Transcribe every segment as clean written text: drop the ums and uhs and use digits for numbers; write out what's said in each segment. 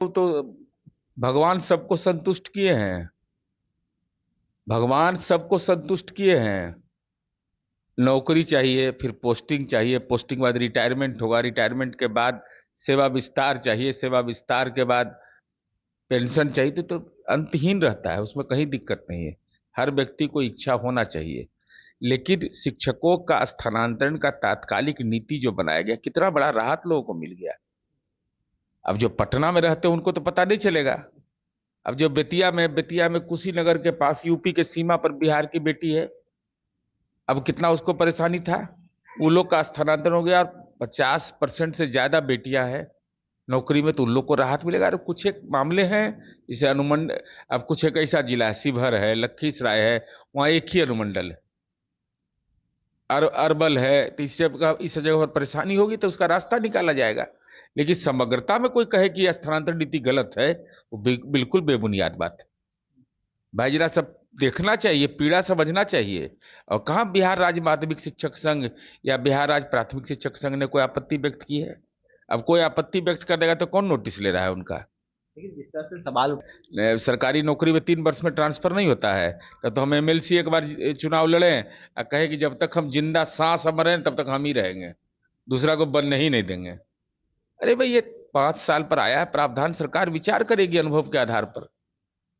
तो भगवान सबको संतुष्ट किए हैं। भगवान सबको संतुष्ट किए हैं। नौकरी चाहिए, फिर पोस्टिंग चाहिए, पोस्टिंग के बाद रिटायरमेंट होगा, रिटायरमेंट के बाद सेवा विस्तार चाहिए, सेवा विस्तार के बाद पेंशन चाहिए। तो अंतहीन रहता है, उसमें कहीं दिक्कत नहीं है। हर व्यक्ति को इच्छा होना चाहिए। लेकिन शिक्षकों का स्थानांतरण का तात्कालिक नीति जो बनाया गया, कितना बड़ा राहत लोगों को मिल गया। अब जो पटना में रहते हैं उनको तो पता नहीं चलेगा। अब जो बेतिया में कुशीनगर के पास यूपी के सीमा पर बिहार की बेटी है, अब कितना उसको परेशानी था। वो लोग का स्थानांतरण हो गया और 50% से ज्यादा बेटियां हैं नौकरी में, तो उन लोग को राहत मिलेगा। और कुछ एक मामले हैं जैसे अनुमंडल, अब कुछ एक ऐसा जिला है, शिवहर है, लखीसराय है, वहां एक ही अनुमंडल है, अरबल है, तो इससे इस जगह पर परेशानी होगी तो उसका रास्ता निकाला जाएगा। लेकिन समग्रता में कोई कहे कि यह स्थानांतरण नीति गलत है, वो बिल्कुल बेबुनियाद बात है। भाई जरा सब देखना चाहिए, पीड़ा समझना चाहिए। और कहाँ बिहार राज्य माध्यमिक शिक्षक संघ या बिहार राज्य प्राथमिक शिक्षक संघ ने कोई आपत्ति व्यक्त की है? अब कोई आपत्ति व्यक्त कर देगा तो कौन नोटिस ले रहा है उनका? लेकिन जिस तरह से सवाल सरकारी नौकरी में 3 वर्ष में ट्रांसफर नहीं होता है। तो हम एमएलसी एक बार चुनाव लड़े और कहे कि जब तक हम जिंदा सांस हम रहे तब तक हम ही रहेंगे, दूसरा को बनने ही नहीं देंगे। अरे भाई, ये 5 साल पर आया है प्रावधान, सरकार विचार करेगी अनुभव के आधार पर।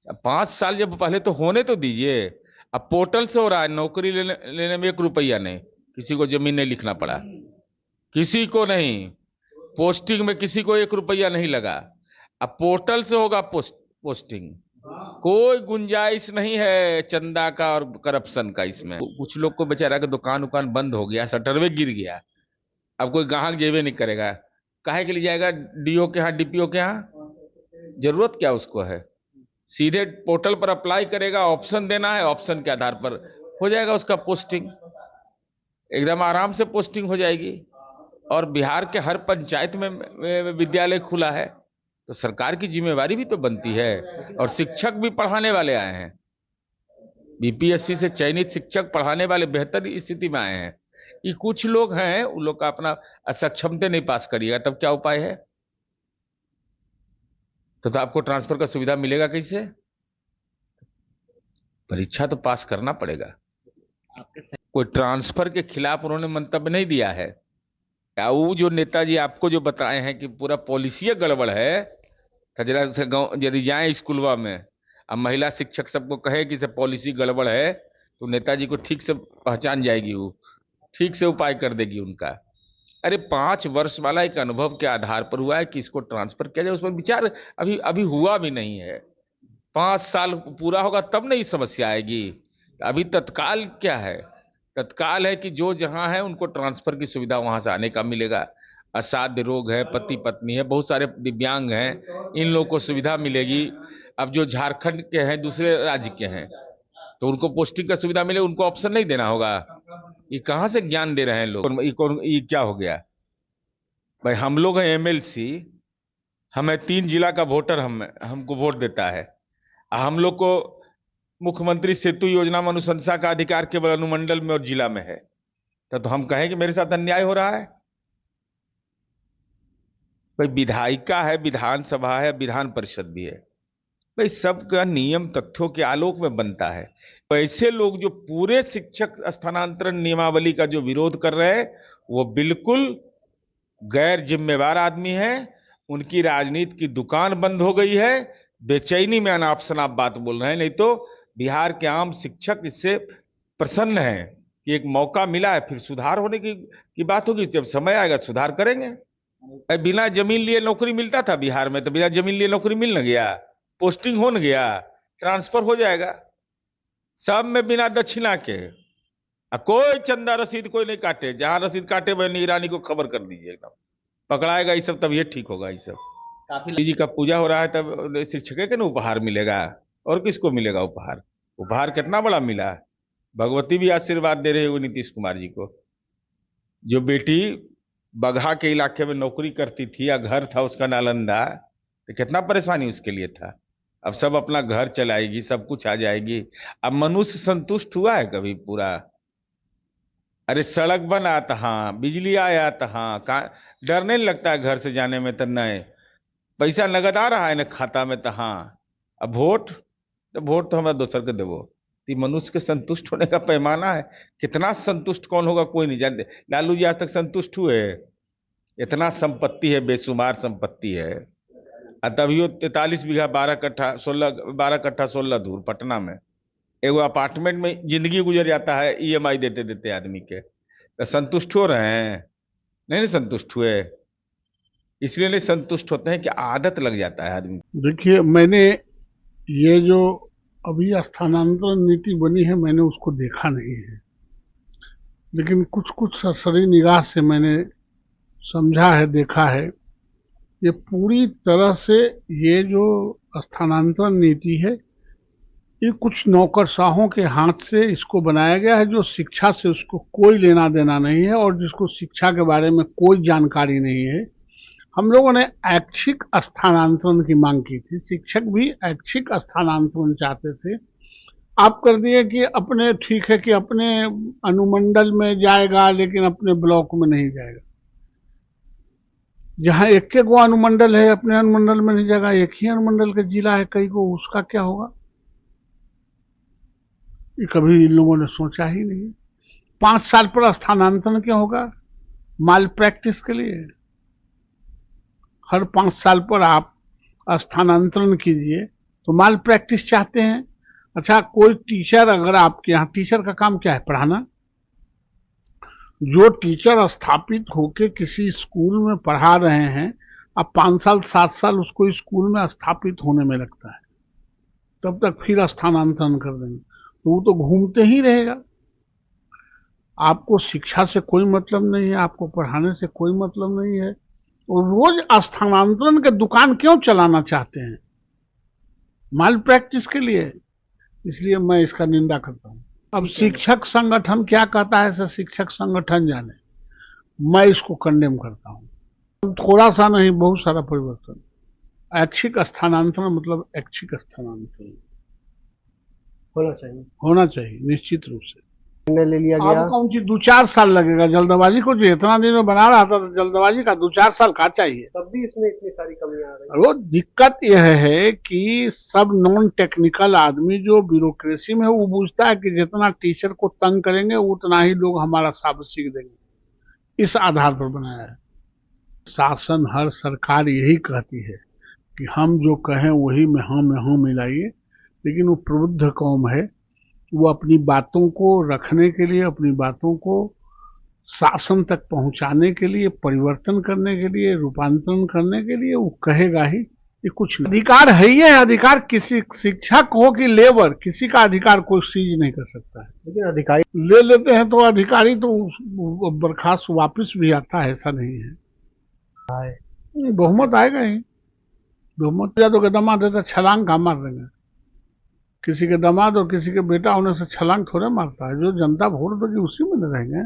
अब 5 साल जब पहले तो होने तो दीजिए। अब पोर्टल से हो रहा है, नौकरी लेने में 1 रुपया नहीं, किसी को जमीन नहीं लिखना पड़ा, किसी को नहीं। पोस्टिंग में किसी को 1 रुपया नहीं लगा। अब पोर्टल से होगा पोस्टिंग। कोई गुंजाइश नहीं है चंदा का और करप्शन का इसमें। कुछ लोग को बेचारा के दुकान उकान बंद हो गया, शटरवे गिर गया, अब कोई ग्राहक जेबे नहीं करेगा। काहे के लिए जाएगा डीओ के यहाँ, डीपीओ के यहाँ? जरूरत क्या उसको है? सीधे पोर्टल पर अप्लाई करेगा, ऑप्शन देना है, ऑप्शन के आधार पर हो जाएगा उसका पोस्टिंग, एकदम आराम से पोस्टिंग हो जाएगी। और बिहार के हर पंचायत में विद्यालय खुला है, तो सरकार की जिम्मेवारी भी तो बनती है। और शिक्षक भी पढ़ाने वाले आए हैं, बीपीएससी से चयनित शिक्षक पढ़ाने वाले बेहतर स्थिति में आए हैं। ये कुछ लोग हैं, उन लोग का अपना असक्षमता नहीं पास करिएगा तब क्या उपाय है? तो आपको ट्रांसफर का सुविधा मिलेगा कैसे? परीक्षा तो पास करना पड़ेगा। आपके कोई ट्रांसफर के खिलाफ उन्होंने मंतव्य नहीं दिया है। या वो जो नेताजी आपको जो बताए हैं कि पूरा पॉलिसी गड़बड़ है, खजरा से गाँव यदि जाए स्कूलवा में, अब महिला शिक्षक सबको कहे कि सब पॉलिसी गड़बड़ है, तो नेताजी को ठीक से पहचान जाएगी, वो ठीक से उपाय कर देगी उनका। अरे 5 वर्ष वाला एक अनुभव के आधार पर हुआ है कि इसको ट्रांसफर किया जाए, उस पर विचार अभी अभी हुआ भी नहीं है। 5 साल पूरा होगा तब नहीं समस्या आएगी। अभी तत्काल क्या है? तत्काल है कि जो जहां है उनको ट्रांसफर की सुविधा वहां से आने का मिलेगा। असाध्य रोग है, पति पत्नी है, बहुत सारे दिव्यांग हैं, इन लोगों को सुविधा मिलेगी। अब जो झारखंड के हैं, दूसरे राज्य के हैं, तो उनको पोस्टिंग का सुविधा मिले, उनको ऑप्शन नहीं देना होगा। ये कहाँ से ज्ञान दे रहे हैं लोग? ये क्या हो गया भाई? हम लोग हैं एमएलसी, हमें 3 जिला का वोटर हमको वोट देता है। हम लोग को मुख्यमंत्री सेतु योजना में अनुशंसा का अधिकार केवल अनुमंडल में और जिला में है। तो हम कहें कि मेरे साथ अन्याय हो रहा है? भाई विधायिका है, विधानसभा है, विधान परिषद भी है। भाई सबका नियम तथ्यों के आलोक में बनता है। तो ऐसे लोग जो पूरे शिक्षक स्थानांतरण नियमावली का जो विरोध कर रहे हैं, वो बिल्कुल गैर जिम्मेवार आदमी है। उनकी राजनीति की दुकान बंद हो गई है। बेचैनी में अनाप शनाप बात बोल रहे हैं। नहीं तो बिहार के आम शिक्षक इससे प्रसन्न है कि एक मौका मिला है, फिर सुधार होने की बात होगी। जब समय आएगा सुधार करेंगे। बिना जमीन लिए नौकरी मिलता था बिहार में, तो बिना जमीन लिए नौकरी मिल न गया, पोस्टिंग हो न गया, ट्रांसफर हो जाएगा सब में बिना दक्षिणा के। कोई चंदा रसीद कोई नहीं काटे, जहां रसीद काटे वह निगरानी को खबर कर दीजिए, एकदम पकड़ाएगा। ये सब तब ये ठीक होगा। ये सब काफी जी का पूजा हो रहा है तब शिक्षक के ना उपहार मिलेगा, और किसको मिलेगा उपहार? उपहार कितना बड़ा मिला। भगवती भी आशीर्वाद दे रहे हो नीतीश कुमार जी को। जो बेटी बगहा के इलाके में नौकरी करती थी या घर था उसका नालंदा, तो कितना परेशानी उसके लिए था। अब सब अपना घर चलाएगी, सब कुछ आ जाएगी। अब मनुष्य संतुष्ट हुआ है कभी पूरा? अरे सड़क बना तो हाँ, बिजली आया तो हाँ, डर नहीं लगता है घर से जाने में? तो नहीं, पैसा नगद आ रहा है ना खाता में, तो हाँ। अब वोट, तो वोट तो हमारा दोसर के देवो। तो मनुष्य के संतुष्ट होने का पैमाना है। कितना संतुष्ट कौन होगा कोई नहीं जानते। लालू जी आज तक संतुष्ट हुए? इतना संपत्ति है, बेशुमार संपत्ति है। और तभी वो 43 बीघा 12 कट्ठा 16 धूर पटना में एगो अपार्टमेंट में जिंदगी गुजर जाता है, ईएमआई देते देते आदमी के। तो संतुष्ट हो रहे हैं? नहीं, नहीं संतुष्ट हुए। इसलिए नहीं संतुष्ट होते हैं कि आदत लग जाता है आदमी। देखिए, मैंने ये जो अभी स्थानांतरण नीति बनी है, मैंने उसको देखा नहीं है, लेकिन कुछ कुछ सरसरी निगाह से मैंने समझा है, देखा है। ये पूरी तरह से ये जो स्थानांतरण नीति है, ये कुछ नौकरशाहों के हाथ से इसको बनाया गया है, जो शिक्षा से उसको कोई लेना देना नहीं है और जिसको शिक्षा के बारे में कोई जानकारी नहीं है। हम लोगों ने ऐच्छिक स्थानांतरण की मांग की थी, शिक्षक भी ऐच्छिक स्थानांतरण चाहते थे। आप कर दिए कि अपने, ठीक है कि अपने अनुमंडल में जाएगा लेकिन अपने ब्लॉक में नहीं जाएगा। जहां एक गो अनुमंडल है अपने अनुमंडल में नहीं जाएगा, एक ही अनुमंडल का जिला है कई को, उसका क्या होगा? ये कभी इन लोगों ने सोचा ही नहीं। 5 साल पर स्थानांतरण क्यों होगा? माल प्रैक्टिस के लिए। हर 5 साल पर आप स्थानांतरण कीजिए, तो माल प्रैक्टिस चाहते हैं। अच्छा, कोई टीचर, अगर आपके यहाँ टीचर का काम क्या है? पढ़ाना। जो टीचर स्थापित होके किसी स्कूल में पढ़ा रहे हैं, अब 5 साल 7 साल उसको स्कूल में स्थापित होने में लगता है, तब तक फिर स्थानांतरण कर देंगे, तो वो तो घूमते ही रहेगा। आपको शिक्षा से कोई मतलब नहीं है, आपको पढ़ाने से कोई मतलब नहीं है, और रोज स्थानांतरण के दुकान क्यों चलाना चाहते हैं? माल प्रैक्टिस के लिए। इसलिए मैं इसका निंदा करता हूं। अब शिक्षक संगठन क्या कहता है, ऐसा शिक्षक संगठन जाने। मैं इसको कंडेम करता हूं। थोड़ा सा नहीं, बहुत सारा परिवर्तन। ऐच्छिक स्थानांतरण मतलब ऐच्छिक स्थानांतरण होना चाहिए निश्चित रूप से। ले लिया गया। अब कौन सी 2-4 साल लगेगा? जल्दबाजी को जो इतना दिन में बना रहा था, तो जल्दबाजी का 2-4 साल का चाहिए? तब भी इसमें इतनी सारी कमियां आ रही वो दिक्कत यह है कि सब नॉन टेक्निकल आदमी जो ब्यूरोक्रेसी में है, वो पूछता है कि जितना टीचर को तंग करेंगे उतना ही लोग हमारा शाबाशी सीख देंगे। इस आधार पर बनाया है। शासन, हर सरकार यही कहती है कि हम जो कहें वही में हाँ मिलाइए, लेकिन वो प्रबुद्ध कौम है, वो अपनी बातों को रखने के लिए, अपनी बातों को शासन तक पहुंचाने के लिए, परिवर्तन करने के लिए, रूपांतरण करने के लिए वो कहेगा ही। ये कुछ अधिकार है ही है। अधिकार किसी शिक्षक हो कि लेबर, किसी का अधिकार कोई सीज नहीं कर सकता है। लेकिन अधिकारी ले लेते हैं तो अधिकारी तो बर्खास्त वापस भी आता है, ऐसा नहीं है। बहुमत आएगा ही। बहुमत या तो दामाद है तो छलांग का मार देंगे। किसी के दामाद और किसी के बेटा होने से छलांग थोड़े मारता है। जो जनता वोट देगी उसी में रहेंगे।